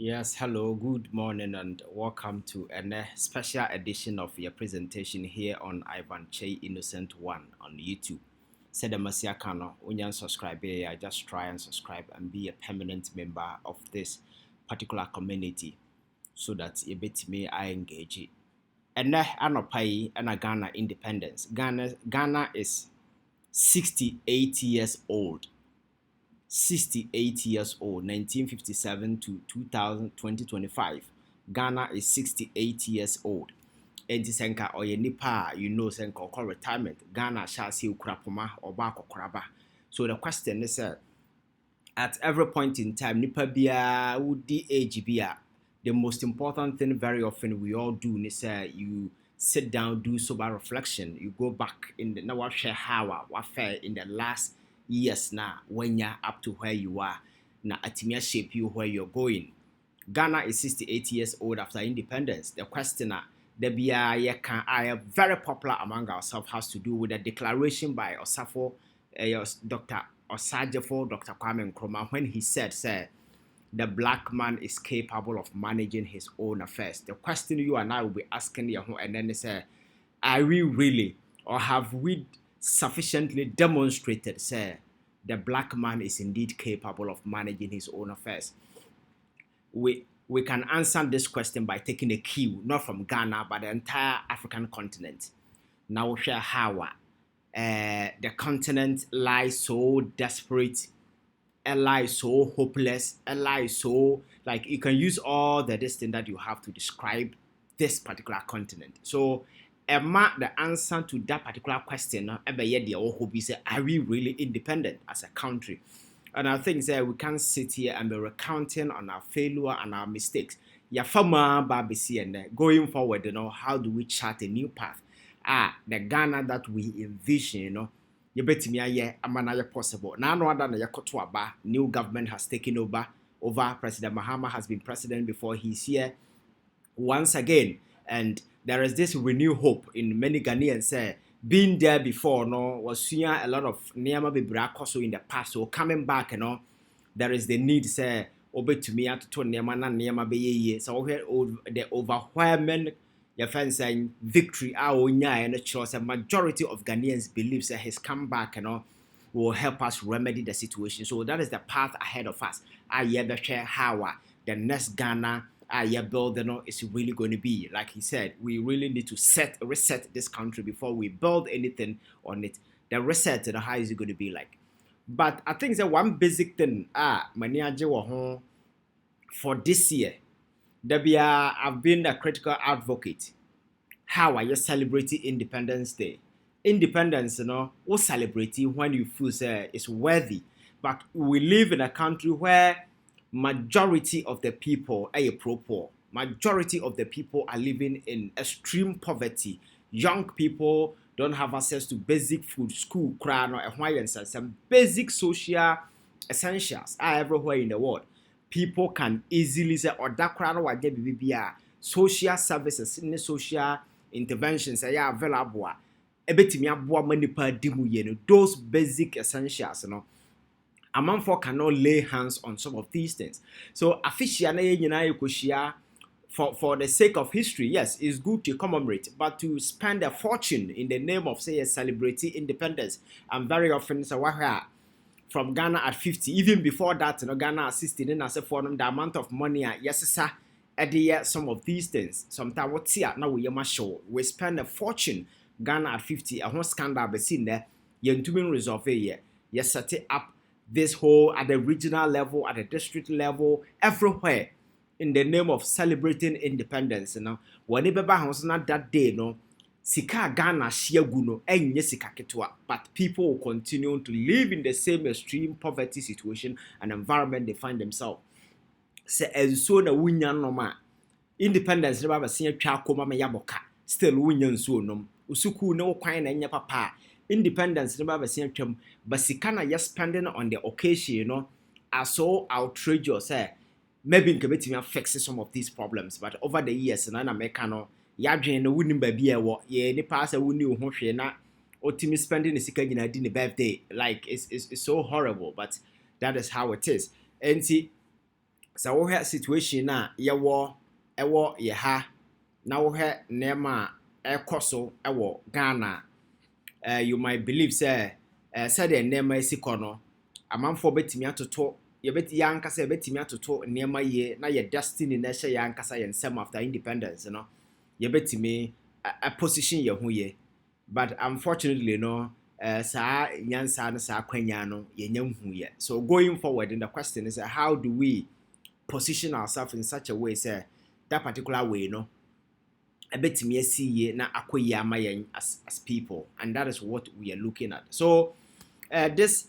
Yes, hello, good morning, and welcome to a special edition of your presentation here on Ivan Che Innocent One on YouTube. Said the Masia Kano, when subscribe here, I just try and subscribe and be a permanent member of this particular community so that you bet me I engage it. And anopai and a Ghana independence. Ghana is 68 years old. 68 years old, 1957 to 2000, 2025. Ghana is 68 years old. Enti senka oye nipa you know senka or retirement. Ghana shall see ukrapoma or bako kraba. So the question is at every point in time, nipa biya would age biya. The most important thing very often we all do is you sit down, do sober reflection. You go back in the now share how what fair in the last years now when you're up to where you are. Now atimia shape you where you're going. Ghana is 68 years old after independence. The question the BIA can are very popular among ourselves has to do with a declaration by Osafo Dr. Osajefo Dr. Kwame Nkrumah when he said, "Sir, the black man is capable of managing his own affairs." The question you and I will be asking you, and then say, are we really, or have we sufficiently demonstrated, sir, the black man is indeed capable of managing his own affairs? We can answer this question by taking a cue, not from Ghana, but the entire African continent. Now, share how the continent lies so desperate, lies so hopeless, lies so like you can use all the distance that you have to describe this particular continent. So, the answer to that particular question, are we really independent as a country? And I think that we can't sit here and be recounting on our failure and our mistakes. Yeah, farmer Babisi and going forward, how do we chart a new path? The Ghana that we envision, you bet me a possible. Now, no other than Yakotuaba, new government has taken over. President Mahama has been president before he's here once again, and there is this renewed hope in many Ghanaians. Being there before, was seeing a lot of Niama Bibrakoso in the past. So coming back, there is the need, obey to me at to Niama Be. So the overwhelming saying victory, and the choice. A majority of Ghanaians believe that his comeback, will help us remedy the situation. So that is the path ahead of us. I share how the next Ghana building is really going to be. Like he said, we really need to reset this country before we build anything on it. The reset, how is it going to be like? But I think that one basic thing, for this year, I've been a critical advocate. How are you celebrating Independence Day? Independence, we celebrate it when you feel it's worthy. But we live in a country where majority of the people are poor. Majority of the people are living in extreme poverty. Young people don't have access to basic food, school, and some basic social essentials are everywhere in the world. People can easily say, or that crowd social services, social interventions are available. Those basic essentials, Amanfo cannot lay hands on some of these things. So officially, for the sake of history, yes, it's good to commemorate, but to spend a fortune in the name of say celebrating independence, and very often from Ghana at 50, even before that, Ghana assisted in as a form the amount of money, yes, sir. Some of these things, sometimes what's here now we spend a fortune. Ghana at 50, a whole scandal be seen there. You to resolve it. You set it up this whole at the regional level, at the district level, everywhere in the name of celebrating independence. Whenever not that day, sika Ghana share guno enye sika ketwa, but people will continue to live in the same extreme poverty situation and environment they find themselves. Se enso na wunya noma independence ba se twa akoma me yaboka still wunya nso nom usuku ne kwan na nya papa independence ba se twam basika na you spending on the occasion are so outrageous maybe nke betimi fix some of these problems, but over the years na America yadwen no wunim ba bia wo ye ni pass wuni ho hwe na otimi spending the sika gina di ne birthday. Like it's so horrible, but that is how it is. And see, So we have situation na yewo ewo ye ha na wo he nema ekoso ewo Ghana. You might believe say said the nema esiko no amanfo betimi atoto ye beti yankasa betimi atoto nema ye na ye destiny na hye yankasa ye nsem after independence no ye betimi a position ye ho ye. But unfortunately no sa nyansa no sa kwanya no ye nyam hu ye. So going forward, the question is how do we position ourselves in such a way say that particular way no ebetimi asiye na akoyi amayen as people, and that is what we are looking at. So this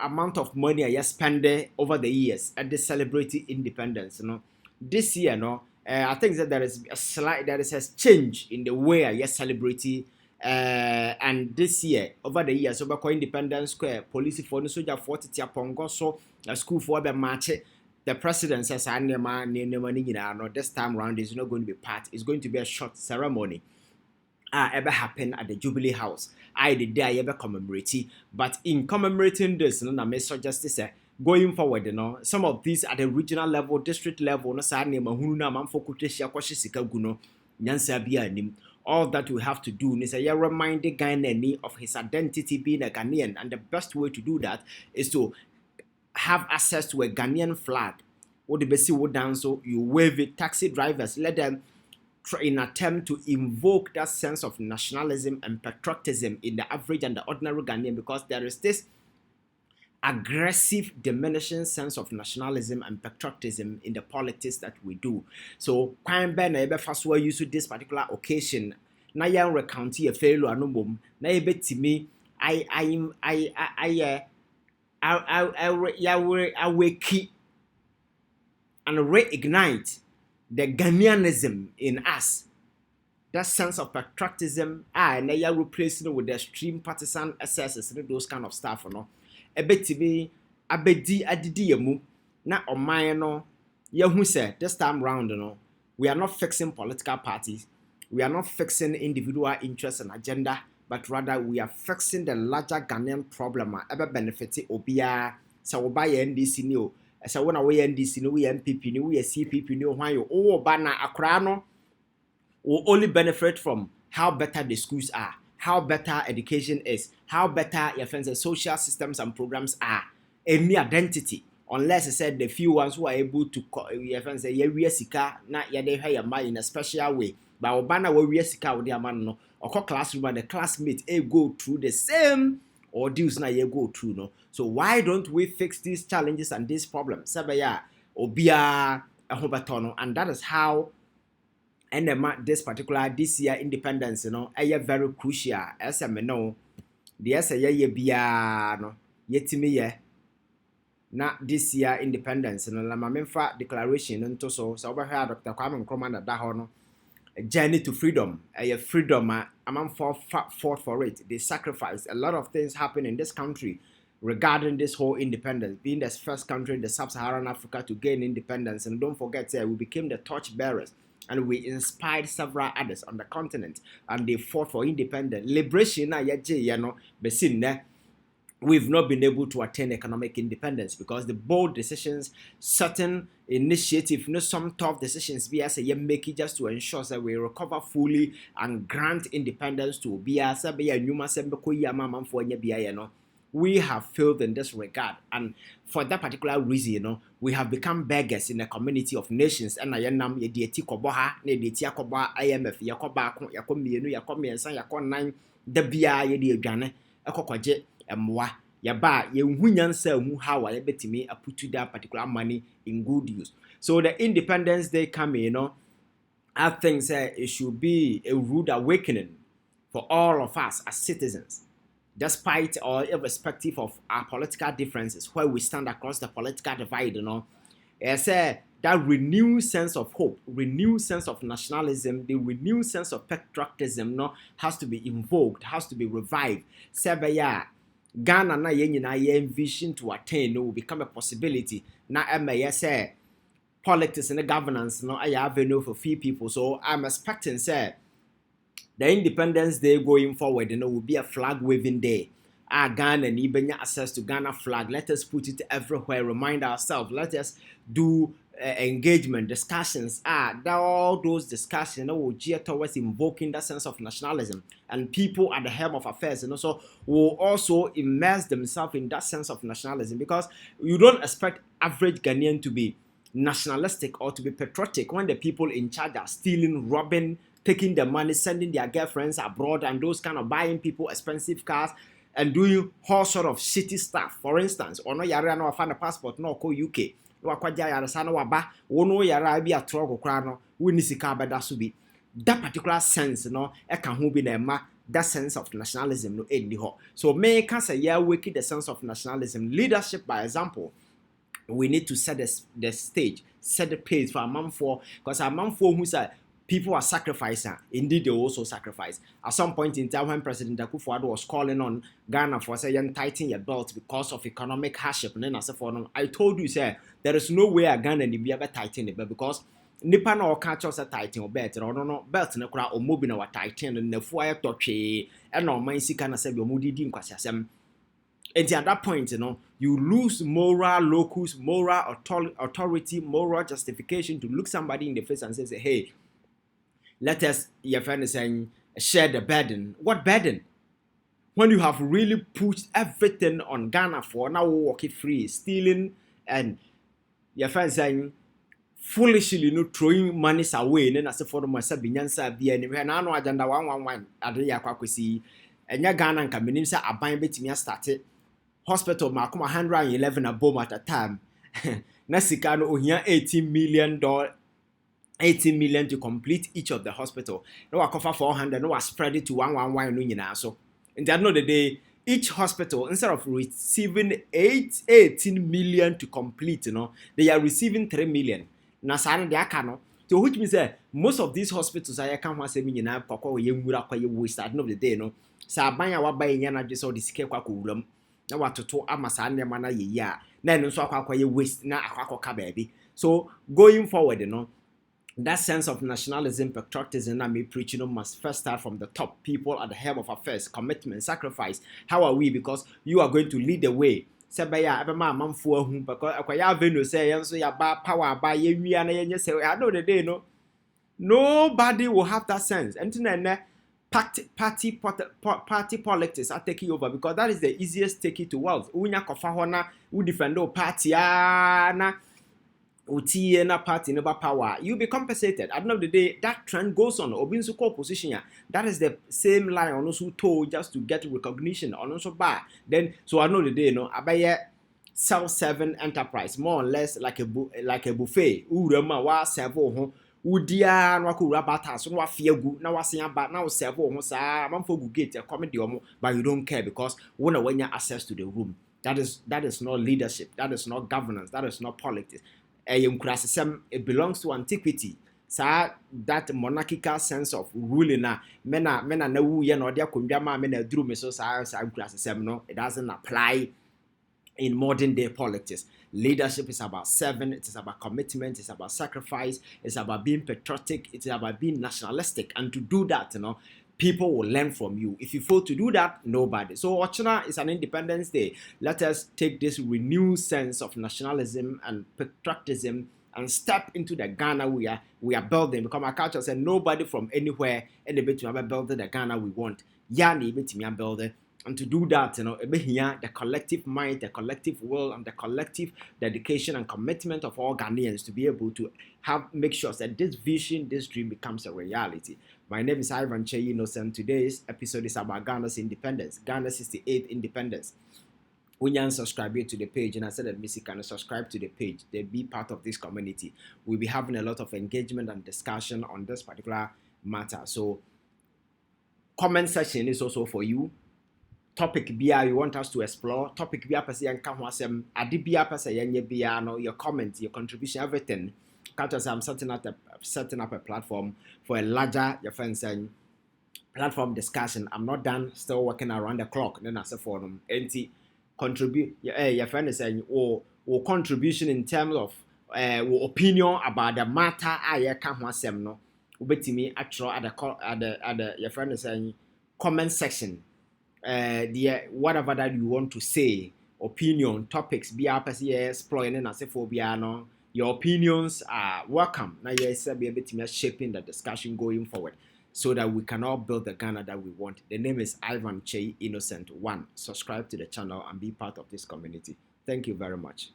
amount of money I spent over the years at the celebrating independence, this year I think that there is a change in the way I celebrating. And this year, over the years, over Independence Square, police for the soldier 40 Pongo, so a school for the march. The president says, this time around is not going to be part, it's going to be a short ceremony. Ever happen at the Jubilee House. I did there ever commemorate, but in commemorating this, I may suggest this going forward, some of these at the regional level, district level, all that we have to do is remind the Ghanaian of his identity being a Ghanaian, and the best way to do that is to have access to a Ghanaian flag. What the best would dance, so you wave it. Taxi drivers, let them try in attempt to invoke that sense of nationalism and patriotism in the average and the ordinary Ghanaian, because there is this aggressive, diminishing sense of nationalism and patriotism in the politics that we do. So, Kwan Ben first were used to this particular occasion. Na yan recount a failure anumum. Na to me, I wake and reignite the Ghanaianism in us. That sense of patriotism, and now you're replacing it with the extreme partisan excesses and those kind of stuff, Ebetibi abedi adidi yemu na oman no yehu say this time round we are not fixing political parties, we are not fixing individual interests and agenda, but rather we are fixing the larger Ghanaian problem ebe benefit obia. So we buy NDC ni o, so when we NDC ni, we MPP ni, we CPP ni, why you oh bana akra no will only benefit from how better the schools are, how better education is, how better your friends' social systems and programs are. Any identity, unless I said the few ones who are able to your friends say we sika na they have your mind in a special way. But Obana we sika with their man no or classroom and the classmates go through the same ordeals na you go through no. So why don't we fix these challenges and these problems? Sabaya obia ahobatono, and that is how. And this year independence, very crucial. As I know, the yetimi na this year independence, la mamemfa declaration into so over here Dr. Kwame Nkrumah da a journey to freedom, a freedom, a man fought for it. They sacrificed a lot of things happen in this country regarding this whole independence, being the first country in the sub-Saharan Africa to gain independence. And don't forget, we became the torch bearers. And we inspired several others on the continent, and they fought for independence. Liberation, we've not been able to attain economic independence because the bold decisions, certain initiatives, some tough decisions we as a make it just to ensure that we recover fully and grant independence to we have failed in this regard, and for that particular reason, we have become beggars in the community of nations. And I am ye dieti koboha, ne dieti akoba IMF, yakoba, yakomienu, yakomiensa, yakon the bia ye di gane, ekokwaje, emwa, yaba, ye hunyansa mu how I bet me a put to that particular money in good use. So the Independence Day coming, I think it should be a rude awakening for all of us as citizens. Despite or irrespective of our political differences, where we stand across the political divide, that renewed sense of hope, renewed sense of nationalism, the renewed sense of patriotism, has to be invoked, has to be revived. Sebaya, Ghana na envision to attain will become a possibility. Na say politics and the governance, I have avenue for few people. So I'm expecting, say, the Independence Day going forward, will be a flag waving day. Ghana and Ibenya access to Ghana flag. Let us put it everywhere. Remind ourselves. Let us do engagement discussions. All those discussions will gear towards invoking that sense of nationalism, and people at the helm of affairs and also will also immerse themselves in that sense of nationalism, because you don't expect average Ghanaian to be nationalistic or to be patriotic when the people in charge are stealing, robbing, taking the money, sending their girlfriends abroad, and those kind of buying people expensive cars and doing all sort of shitty stuff. For instance, or no yara no find a passport no ko UK. No akwaja yara sana waba, wono yara bi atrogo kra no, woni sika beda so bi. That particular sense no e kan ho bi na ma that sense of nationalism no eni ho. So me can say yeah wake the sense of nationalism. Leadership by example. We need to set the stage, set the pace for a man for, because a man for who said people are sacrificing. Indeed, they also sacrifice. At some point in time, when President Akufo-Addo was calling on Ghana for saying tighten your belt because of economic hardship, and then I told you, sir, there is no way a Ghana will be ever tighten it, because nipa na catch us a tighten or belt, or no belt na kura or mobile na tighten and the fire touchy and no mind si kana say your moody dim kwasiasem. And at that point, you lose moral locus, moral authority, moral justification to look somebody in the face and say, hey, let us, your friend is saying, share the burden. What burden? When you have really pushed everything on Ghana for, now we walk it free, stealing, and your friend saying, foolishly, throwing money away, and then I say for myself, Binyansa, be anywhere, and I know agenda 111, at the Yakwasi, and your Ghana can be named a bind bit me started. Hospital makuma 111 abom at a time. Nasikano ohia $18 million to complete each of the hospital. No I cover 400, no I spread it to 111 no so. And at the end of the day, each hospital, instead of receiving 18 million to complete, they are receiving 3 million. Nasana de akano. So which means that most of these hospitals I can't want to say na kwakwa ye nwura kwa ye waste at the end of the day sa abanya wa ba nya na just all the sike kwa kuwuram. Na watoto amasa nema na ye ya na no so akwa ye waste na akwa baby. So going forward, that sense of nationalism, patriotism that me preach, must first start from the top. People at the helm of affairs, commitment, sacrifice. How are we? Because you are going to lead the way. Sebaya abema manfo hu because akwaya venue say yenso ya ba power ba ye wia na yenye say I know the day nobody will have that sense. And then party politics are taking over, because that is the easiest ticket to wealth. Unya kofa hona u defend party na utie na party never power. You be compensated. At the end of the day, that trend goes on. Obinsu ko position. That is the same line on also told just to get recognition on also buy. Then so I know the day abaye self-serving enterprise, more or less like a buffet. Urema wa servo ho. Udia no akura bata so no afia gu na wase aba na wo serve wo saa amamfo gu gate come de omo, but you don't care because when you access to the room. That is not leadership, that is not governance, that is not politics. It belongs to antiquity. That monarchical sense of ruling na mena na wu ye no de akondwa ma mena duru me so no, it doesn't apply in modern day politics. Leadership is about serving, it is about commitment, it's about sacrifice, it's about being patriotic, it's about being nationalistic. And to do that, people will learn from you. If you fail to do that, nobody. So Ochina is an Independence Day. Let us take this renewed sense of nationalism and patriotism and step into the Ghana we are building. Because my culture said nobody from anywhere in the bit to build the Ghana we want. Yani bit to build. And to do that, the collective mind, the collective will, and the collective dedication and commitment of all Ghanaians to be able to make sure that this vision, this dream becomes a reality. My name is Ivan Chei Innocent. Today's episode is about Ghana's independence, Ghana's 68th independence. When you subscribe to the page, and I said that Missy can subscribe to the page, they be part of this community. We'll be having a lot of engagement and discussion on this particular matter. So, comment section is also for you. Topic BI you want us to explore, topic BI per se and come wasem adi BI per se BI no your comments, your contribution, everything. Because I'm setting up a platform for a larger your friends and platform discussion. I'm not done, still working around the clock. Then I say for them, contribute your friend is saying or contribution in terms of opinion about the matter I come wasem no. Ubetimi actual at the your friend is saying comment section. whatever that you want to say, opinion, topics, be a person exploring and as for no, your opinions are welcome. Now yes, be able to shaping the discussion going forward so that we can all build the Ghana that we want. The name is Ivan Chey Innocent One. Subscribe to the channel and be part of this community. Thank you very much.